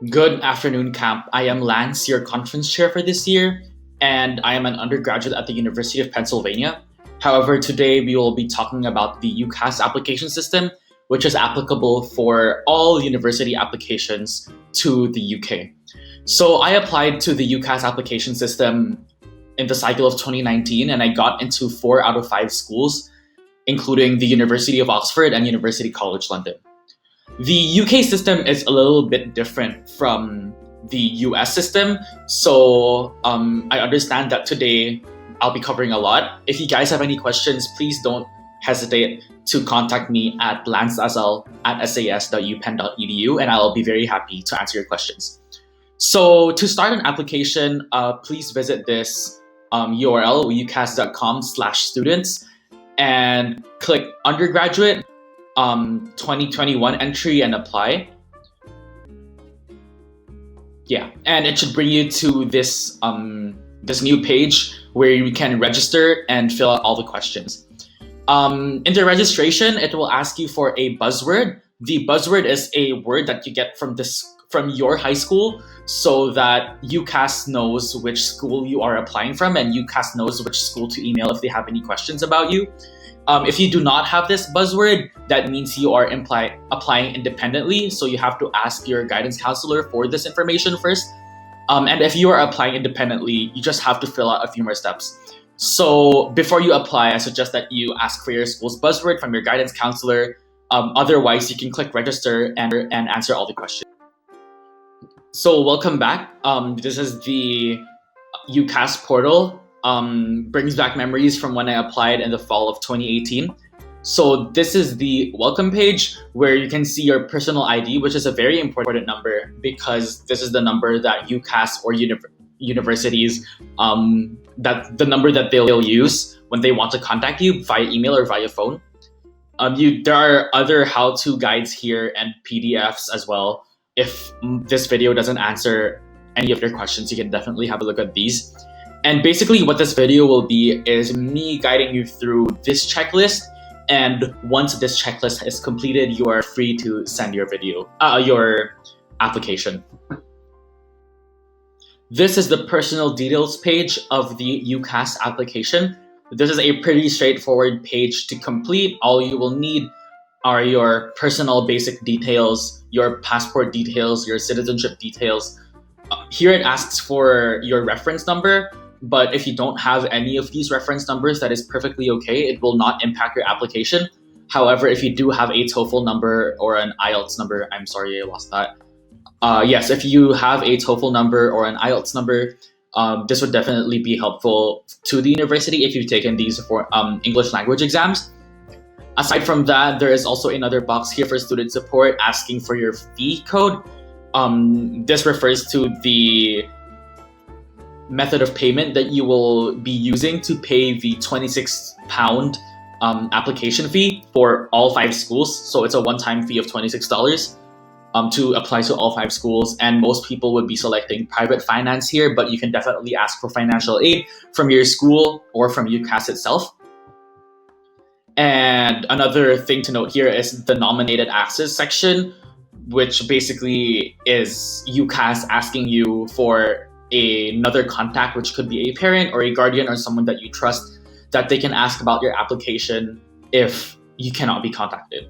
Good afternoon, camp. I am Lance, your conference chair for this year, and I am an undergraduate at the University of Pennsylvania. However, today we will be talking about the UCAS application system, which is applicable for all university applications to the UK. So I applied to the UCAS application system in the cycle of 2019, and I got into 4 out of 5 schools, including the University of Oxford and University College London. The UK system is a little bit different from the US system, so I understand that today I'll be covering a lot. If you guys have any questions, please don't hesitate to contact me at lancesl@sas.upenn.edu, and I'll be very happy to answer your questions. So to start an application, please visit this URL, ucas.com/students, and click undergraduate 2021 entry and apply. Yeah, and it should bring you to this new page where you can register and fill out all the questions. In the registration, it will ask you for a buzzword. The buzzword is a word that you get from your high school, so that UCAS knows which school you are applying from, and UCAS knows which school to email if they have any questions about you. If you do not have this buzzword, that means you are applying independently, so you have to ask your guidance counselor for this information first. And if you are applying independently, you just have to fill out a few more steps. So before you apply, I suggest that you ask for your school's buzzword from your guidance counselor. Otherwise, you can click register and answer all the questions. So welcome back. This is the UCAS portal. Brings back memories from when I applied in the fall of 2018. So this is the welcome page where you can see your personal ID, which is a very important number because this is the number that UCAS or universities, the number that they'll use when they want to contact you via email or via phone. There are other how-to guides here and PDFs as well. If this video doesn't answer any of your questions, you can definitely have a look at these. And basically what this video will be is me guiding you through this checklist. And once this checklist is completed, you are free to send your application. This is the personal details page of the UCAS application. This is a pretty straightforward page to complete. All you will need are your personal basic details, your passport details, your citizenship details. Here it asks for your reference number. But if you don't have any of these reference numbers, that is perfectly okay. It will not impact your application. However, if you do have a TOEFL number or an IELTS number, I'm sorry, I lost that. Yes, if you have a TOEFL number or an IELTS number, this would definitely be helpful to the university if you've taken these for English language exams. Aside from that, there is also another box here for student support asking for your fee code. This refers to the method of payment that you will be using to pay the £26 application fee for all 5 schools. So it's a one-time fee of $26 to apply to all 5 schools. And most people would be selecting private finance here, but you can definitely ask for financial aid from your school or from UCAS itself. And another thing to note here is the nominated access section, which basically is UCAS asking you for another contact, which could be a parent or a guardian or someone that you trust, that they can ask about your application if you cannot be contacted.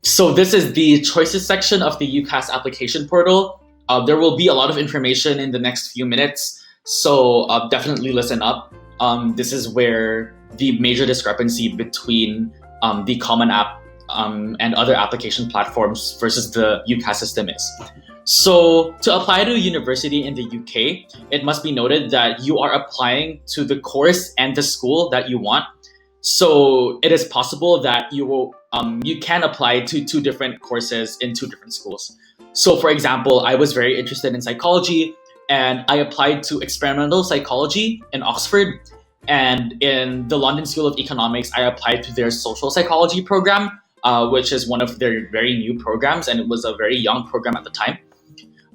So this is the choices section of the UCAS application portal. There will be a lot of information in the next few minutes, so definitely listen up. This is where the major discrepancy between the Common App and other application platforms versus the UCAS system is. So to apply to a university in the UK, it must be noted that you are applying to the course and the school that you want. So it is possible that you can apply to 2 different courses in 2 different schools. So for example, I was very interested in psychology and I applied to experimental psychology in Oxford. And in the London School of Economics, I applied to their social psychology program, which is one of their very new programs, and it was a very young program at the time.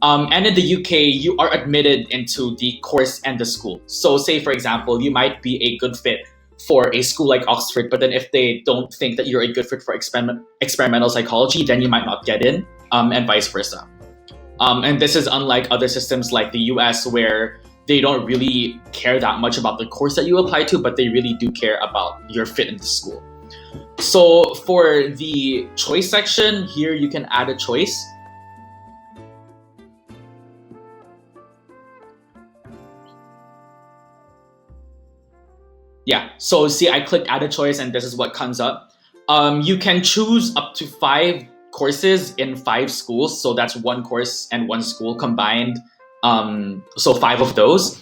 And in the UK, you are admitted into the course and the school. So say, for example, you might be a good fit for a school like Oxford, but then if they don't think that you're a good fit for experimental psychology, then you might not get in. and vice versa. And this is unlike other systems like the US, where they don't really care that much about the course that you apply to, but they really do care about your fit into school. So for the choice section, here you can add a choice. Yeah, so see, I clicked add a choice and this is what comes up. You can choose up to 5 courses in 5 schools. So that's 1 course and 1 school combined. So 5 of those.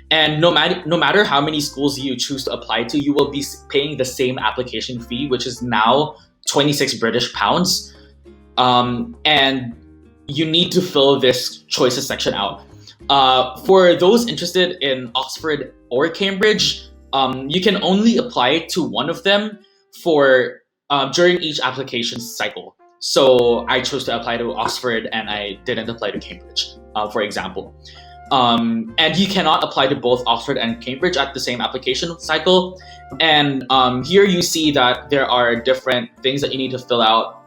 And no matter how many schools you choose to apply to, you will be paying the same application fee, which is now 26 British pounds. And you need to fill this choices section out. For those interested in Oxford or Cambridge, you can only apply to one of them for during each application cycle. So I chose to apply to Oxford and I didn't apply to Cambridge, for example. And you cannot apply to both Oxford and Cambridge at the same application cycle. And here you see that there are different things that you need to fill out.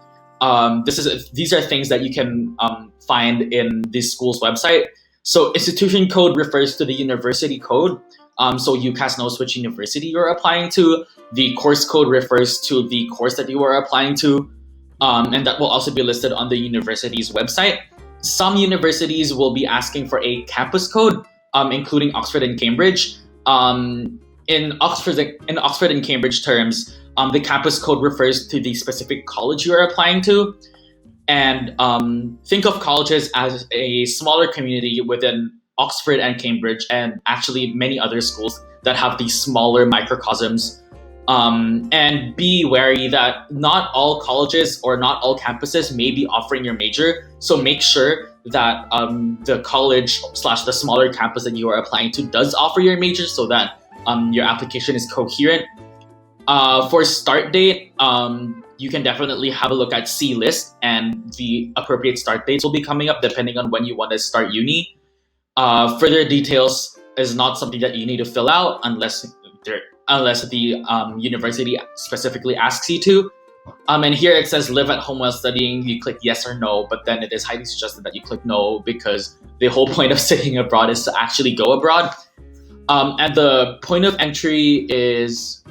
These are things that you can find in the school's website. So institution code refers to the university code. So UCAS knows which university you're applying to. The course code refers to the course that you are applying to. And that will also be listed on the university's website. Some universities will be asking for a campus code, including Oxford and Cambridge. In Oxford and Cambridge terms, the campus code refers to the specific college you are applying to. And think of colleges as a smaller community within Oxford and Cambridge, and actually many other schools that have these smaller microcosms. And be wary that not all colleges or not all campuses may be offering your major. So make sure that the college / the smaller campus that you are applying to does offer your major, so that your application is coherent. For start date, you can definitely have a look at C list, and the appropriate start dates will be coming up depending on when you want to start uni. Further details is not something that you need to fill out unless the university specifically asks you to. And here it says live at home while studying. You click yes or no, but then it is highly suggested that you click no, because the whole point of studying abroad is to actually go abroad. And the point of entry is...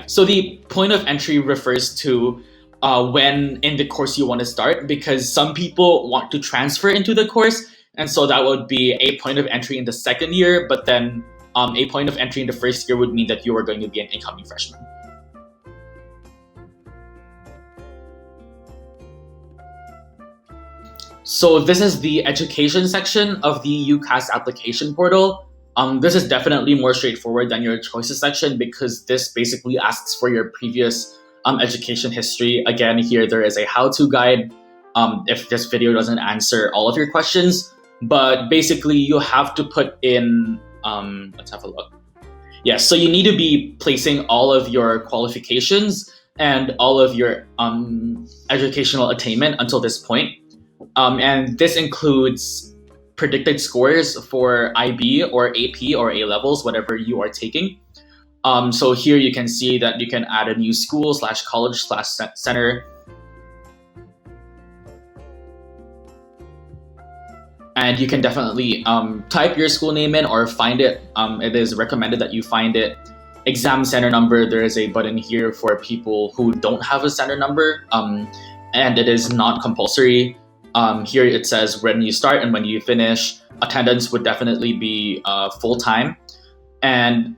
So the point of entry refers to when in the course you want to start, because some people want to transfer into the course, and so that would be a point of entry in the second year, but then a point of entry in the first year would mean that you are going to be an incoming freshman. So this is the education section of the UCAS application portal. This is definitely more straightforward than your choices section, because this basically asks for your previous education history. Again, here there is a how-to guide if this video doesn't answer all of your questions, but basically you have to put in, let's have a look. Yeah, so you need to be placing all of your qualifications and all of your educational attainment until this point. And this includes predicted scores for IB or AP or A levels, whatever you are taking. So here you can see that you can add a new school / college / center. And you can definitely type your school name in or find it. It is recommended that you find it. Exam center number, there is a button here for people who don't have a center number, and it is not compulsory. Here it says when you start and when you finish. Attendance would definitely be full-time. And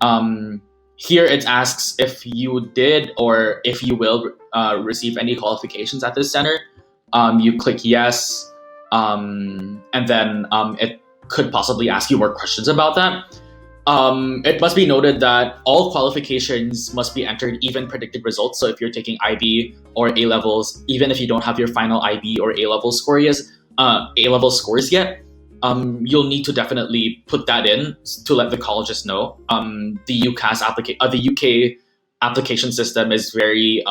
here it asks if you did or if you will receive any qualifications at this center. You click yes, and then it could possibly ask you more questions about that. It must be noted that all qualifications must be entered, even predicted results. So if you're taking IB or A levels, even if you don't have your final IB or A level scores yet, you'll need to definitely put that in to let the colleges know. The UK application system is very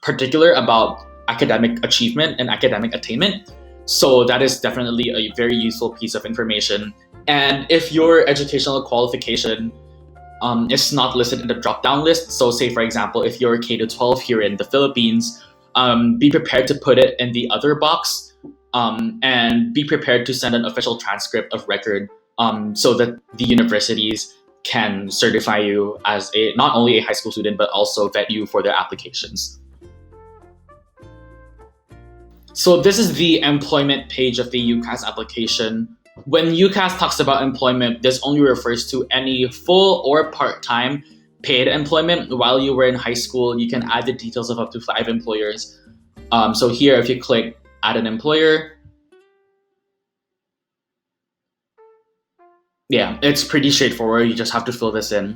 particular about academic achievement and academic attainment. So that is definitely a very useful piece of information. And if your educational qualification is not listed in the drop-down list, so say for example, if you're K-12 here in the Philippines, be prepared to put it in the other box, and be prepared to send an official transcript of record, so that the universities can certify you as a not only a high school student but also vet you for their applications. So this is the employment page of the UCAS application. When UCAS talks about employment, this only refers to any full or part-time paid employment while you were in high school. You can add the details of up to 5 employers. So here, if you click add an employer, yeah, it's pretty straightforward. You just have to fill this in.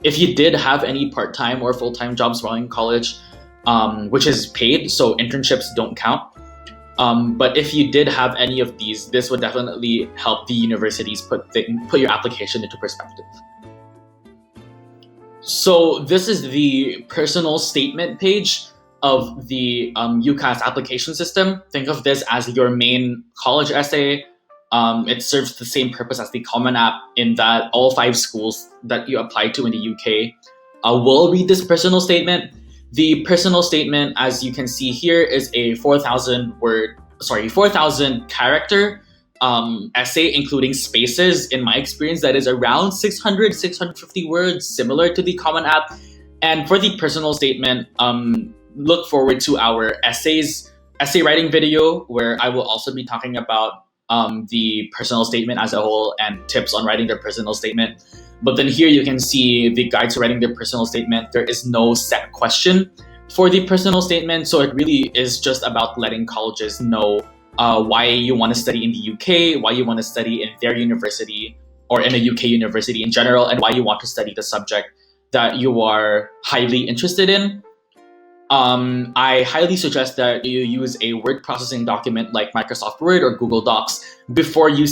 If you did have any part-time or full-time jobs while in college, which is paid, so internships don't count. But if you did have any of these, this would definitely help the universities put your application into perspective. So this is the personal statement page of the UCAS application system. Think of this as your main college essay. It serves the same purpose as the Common App in that all 5 schools that you apply to in the UK will read this personal statement. The personal statement, as you can see here, is a 4,000 character essay, including spaces. In my experience, that is around 650 words, similar to the Common App. And for the personal statement, look forward to our essay writing video, where I will also be talking about the personal statement as a whole and tips on writing their personal statement. But then here you can see the guide to writing their personal statement. There is no set question for the personal statement, so it really is just about letting colleges know why you want to study in the UK, why you want to study in their university or in a UK university in general, and why you want to study the subject that you are highly interested in. I highly suggest that you use a word processing document like Microsoft Word or Google Docs before you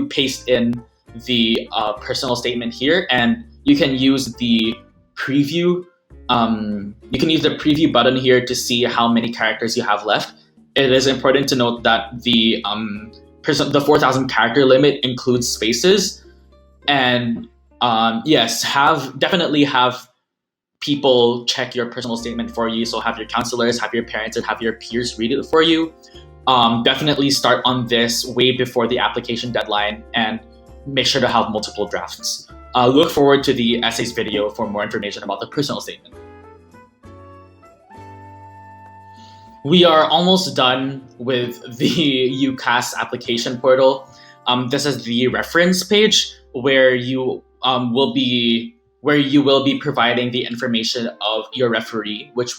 paste in the personal statement here, and you can use the preview. You can use the preview button here to see how many characters you have left. It is important to note that the 4,000 character limit includes spaces, and yes, definitely have people check your personal statement for you. So have your counselors, have your parents, and have your peers read it for you. Definitely start on this way before the application deadline, and make sure to have multiple drafts. Look forward to the essays video for more information about the personal statement. We are almost done with the UCAS application portal. This is the reference page where you will be providing the information of your referee, which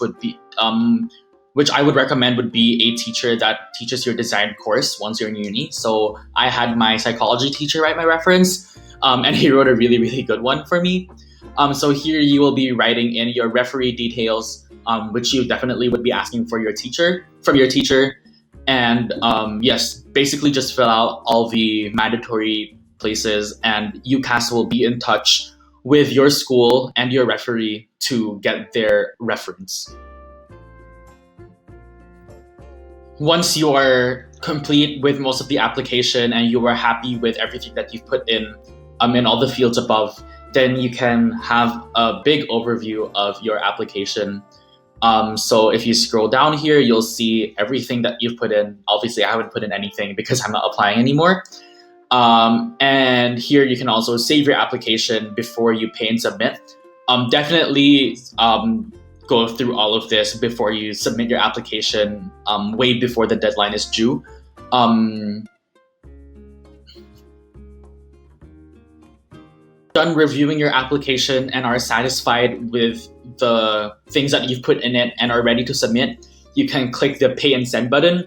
I would recommend would be a teacher that teaches your design course once you're in uni. So I had my psychology teacher write my reference, and he wrote a really, really good one for me. So here you will be writing in your referee details, which you definitely would be asking from your teacher. And yes, basically just fill out all the mandatory places, and UCAS will be in touch with your school and your referee to get their reference. Once you are complete with most of the application and you are happy with everything that you've put in all the fields above, then you can have a big overview of your application. So if you scroll down here, you'll see everything that you've put in. Obviously, I haven't put in anything because I'm not applying anymore. And here you can also save your application before you pay and submit. Definitely go through all of this before you submit your application, way before the deadline is due. Done reviewing your application and are satisfied with the things that you've put in it and are ready to submit, you can click the pay and send button,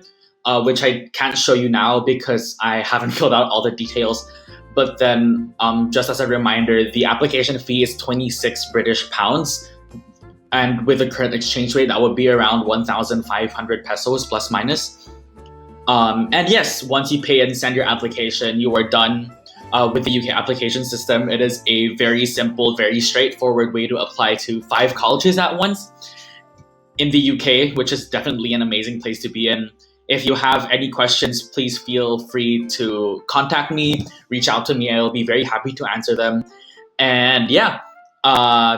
which I can't show you now because I haven't filled out all the details. But then just as a reminder, the application fee is 26 British pounds. And with the current exchange rate, that would be around 1,500 pesos plus minus. And yes, once you pay and send your application, you are done with the UK application system. It is a very simple, very straightforward way to apply to 5 colleges at once in the UK, which is definitely an amazing place to be in. If you have any questions, please feel free to contact me, reach out to me. I will be very happy to answer them. And yeah,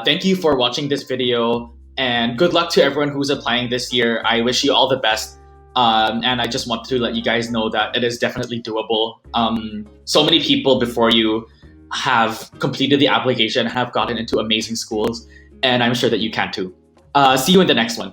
thank you for watching this video. And good luck to everyone who's applying this year. I wish you all the best. And I just want to let you guys know that it is definitely doable. So many people before you have completed the application, have gotten into amazing schools, and I'm sure that you can too. See you in the next one.